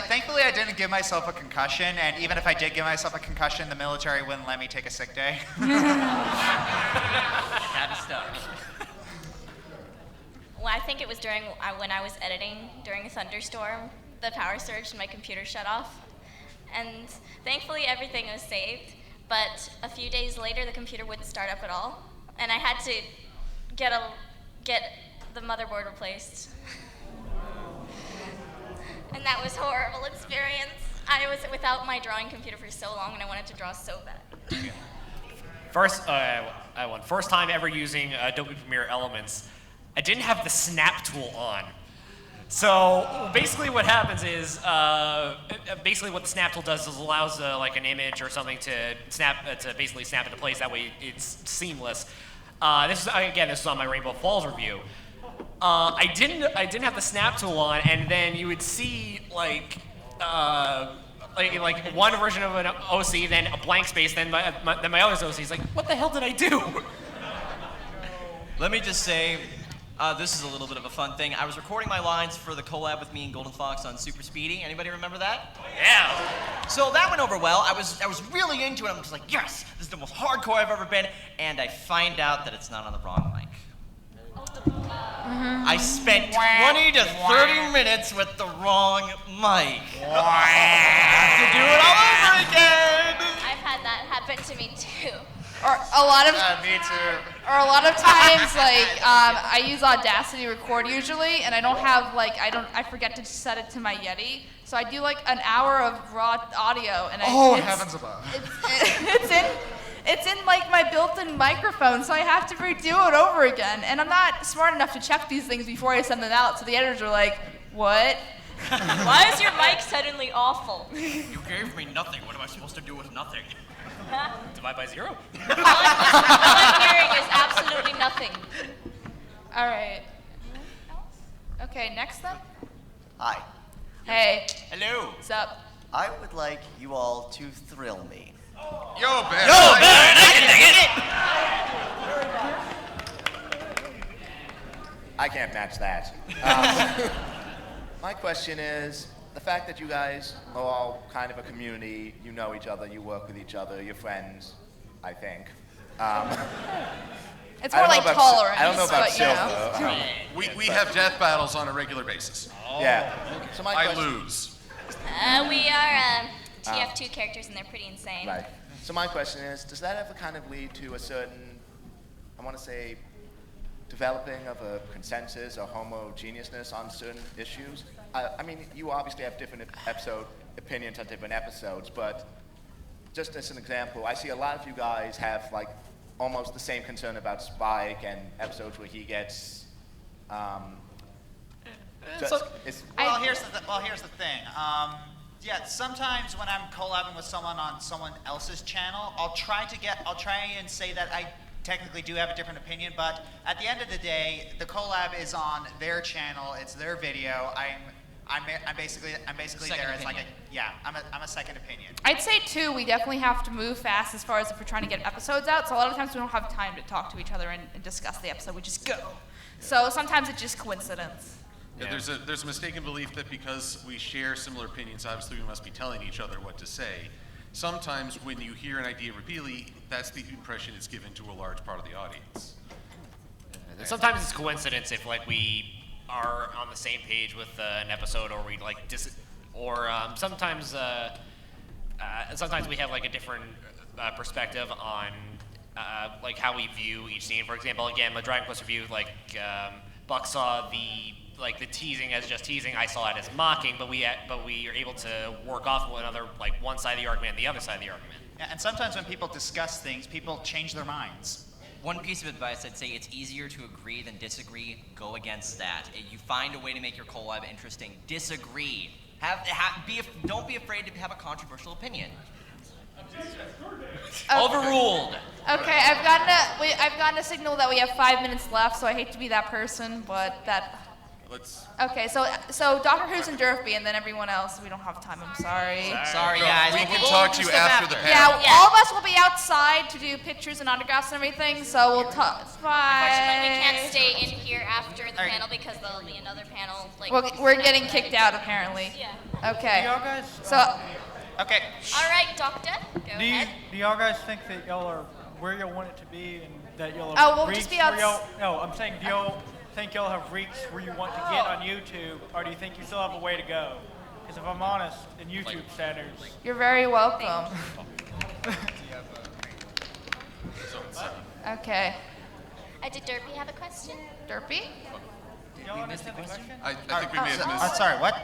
Thankfully I didn't give myself a concussion, and even if I did give myself a concussion, the military wouldn't let me take a sick day. Had to stop. Well, I think it was when I was editing during a thunderstorm, the power surged and my computer shut off. And thankfully everything was saved, but a few days later the computer wouldn't start up at all, and I had to get the motherboard replaced. And that was a horrible experience. I was without my drawing computer for so long, and I wanted to draw so bad. First time ever using Adobe Premiere Elements, I didn't have the snap tool on. So basically what happens is, basically what the snap tool does is allows like an image or something to basically snap into place. That way it's seamless. This is on my Rainbow Falls review. I didn't have the snap tool on, and then you would see like one version of an OC, then a blank space, then my other's OC. It's like, what the hell did I do? Let me just say, this is a little bit of a fun thing. I was recording my lines for the collab with me and Golden Fox on Super Speedy. Anybody remember that? Yeah. So that went over well. I was really into it. I'm just like, yes, this is the most hardcore I've ever been. And I find out that it's not on the wrong mic. I spent 20 to 30 minutes with the wrong mic. Have to do it all over again. I've had that happen to me too. Or a lot of me too. Or a lot of times, I use Audacity to record usually, and I forget to set it to my Yeti, so I do like an hour of raw audio, and heavens above. It's in like my built-in microphone, so I have to redo it over again, and I'm not smart enough to check these things before I send them out, so the editors are like, what? Why is your mic suddenly awful? You gave me nothing. What am I supposed to do with nothing? Divide by 0. All I'm hearing is absolutely nothing. All right. Okay, next then. Hi. Hey. Hello. What's up? I would like you all to thrill me. Yo, Ben. I can't match that. My question is, the fact that you guys are all kind of a community, you know each other, you work with each other, you're friends, I think. It's more like tolerance. I don't know about but, Silver. We have death battles on a regular basis. Yeah. So my I question, lose. We are TF2 characters, and they're pretty insane. Right. So my question is, does that ever kind of lead to a certain, I want to say, developing of a consensus or homogeneousness on certain issues? I mean, you obviously have different opinions on different episodes, but just as an example, I see a lot of you guys have like almost the same concern about Spike and episodes where he gets. Here's the thing. Sometimes when I'm collabing with someone on someone else's channel, I'll try and say that I technically do have a different opinion, but at the end of the day, the collab is on their channel. It's their video. I'm basically there as like I'm a second opinion. I'd say too, we definitely have to move fast as far as if we're trying to get episodes out. So a lot of times we don't have time to talk to each other and discuss the episode. We just go. So sometimes it's just coincidence. Yeah, there's a mistaken belief that because we share similar opinions, obviously we must be telling each other what to say. Sometimes when you hear an idea repeatedly, that's the impression it's given to a large part of the audience. Sometimes it's coincidence if like we are on the same page with an episode, or we like sometimes we have like a different perspective on like how we view each scene. For example, again, the Dragon Quest review, like Buck saw the teasing as just teasing. I saw it as mocking, but we are able to work off one another, like one side of the argument and the other side of the argument. Yeah, and sometimes when people discuss things, people change their minds. One piece of advice I'd say, it's easier to agree than disagree. Go against that. You find a way to make your collab interesting. Disagree. Don't be afraid to have a controversial opinion. Overruled. Okay, I've gotten a signal that we have 5 minutes left, so I hate to be that person, but that. Okay, so Dr. Who's and Durfee, and then everyone else. We don't have time. I'm sorry. Sorry, guys. We can talk to you after the panel. Yeah, all of us will be outside to do pictures and autographs and everything. So we'll talk. Bye. Unfortunately, we can't stay in here after the panel because there'll be another panel. We're getting kicked out apparently. Yeah. Okay. Do y'all guys? Okay. All right, Doctor. Go ahead. Do y'all guys think that y'all are where y'all want it to be, and that y'all Oh, have we'll reached just be where outs- y'all? No, I'm saying, do y'all think y'all have reached where you want to get on YouTube, or do you think you still have a way to go? Because if I'm honest, in YouTube standards, You're very welcome. Okay. Did Derpy have a question? Derpy? Did y'all understand the question? I think we may have missed. Sorry, what?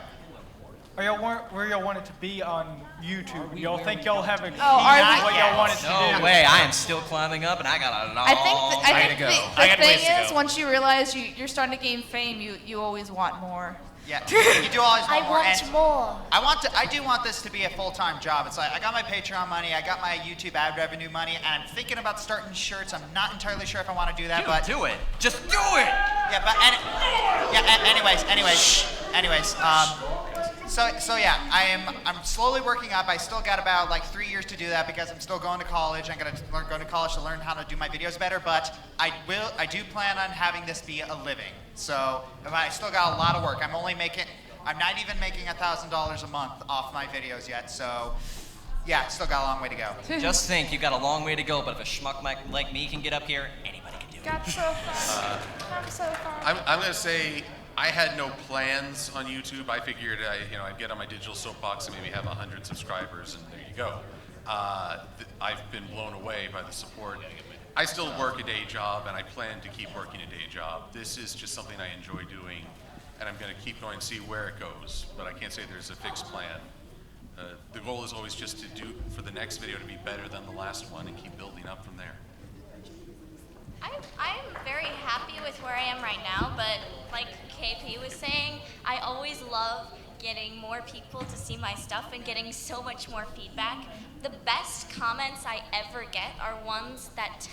Are y'all where y'all want it to be on YouTube? Do y'all think y'all have achieved are we- what y'all want it to do? No way. I am still climbing up, and I got a long I think way to go. the thing is, once you realize you're starting to gain fame, you always want more. Yeah, you do always want more. want more. I do want this to be a full-time job. It's like I got my Patreon money, I got my YouTube ad revenue money, and I'm thinking about starting shirts. I'm not entirely sure if I want to do that, but do it. Just do it. Yeah, but anyways. So yeah, I'm slowly working up. I still got about like 3 years to do that because I'm still going to college. I'm gonna go to college to learn how to do my videos better. But I do plan on having this be a living. So I still got a lot of work. I'm not even making $1,000 a month off my videos yet. So yeah, still got a long way to go. Just think, you got a long way to go, but if a schmuck like me can get up here, anybody can do it. Got so far. I'm so far. I'm gonna say I had no plans on YouTube. I figured I'd get on my digital soapbox and maybe have 100 subscribers, and there you go. I've been blown away by the support. I still work a day job, and I plan to keep working a day job. This is just something I enjoy doing, and I'm going to keep going and see where it goes. But I can't say there's a fixed plan. The goal is always just to do for the next video to be better than the last one and keep building up from there. I'm very happy with where I am right now, but like KP was saying, I always love getting more people to see my stuff and getting so much more feedback. The best comments I ever get are ones that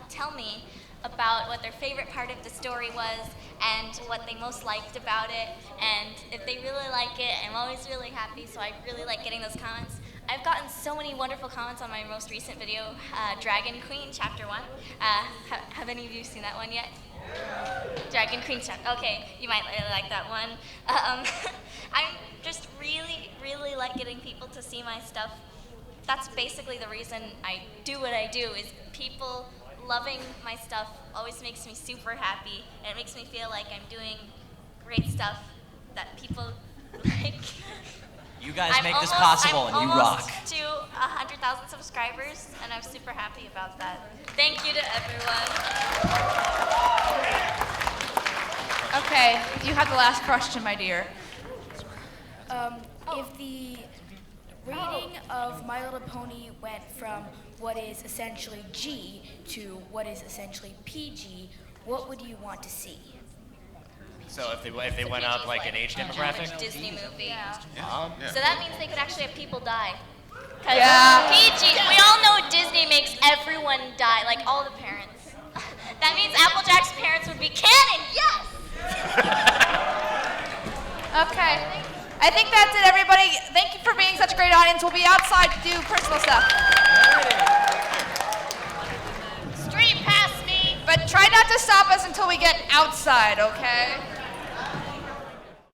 tell me about what their favorite part of the story was and what they most liked about it, and if they really like it, I'm always really happy, so I really like getting those comments. I've gotten so many wonderful comments on my most recent video, Dragon Queen Chapter 1. Have any of you seen that one yet? Dragon Queen Chapter, okay, you might really like that one. I'm just really like getting people to see my stuff. That's basically the reason I do what I do, is people loving my stuff always makes me super happy, and it makes me feel like I'm doing great stuff that people like. You guys make this possible, and you rock. I'm almost to 100,000 subscribers, and I'm super happy about that. Thank you to everyone. Okay, you have the last question, my dear. If the rating of My Little Pony went from what is essentially G to what is essentially PG, what would you want to see? So if they went up like an age demographic? Disney movie. Yeah. So that means they could actually have people die. Because Yeah. PG, we all know Disney makes everyone die, like all the parents. That means Applejack's parents would be canon, yes! Okay. I think that's it, everybody. Thank you for being such a great audience. We'll be outside to do personal stuff. Street past me. But try not to stop us until we get outside, okay?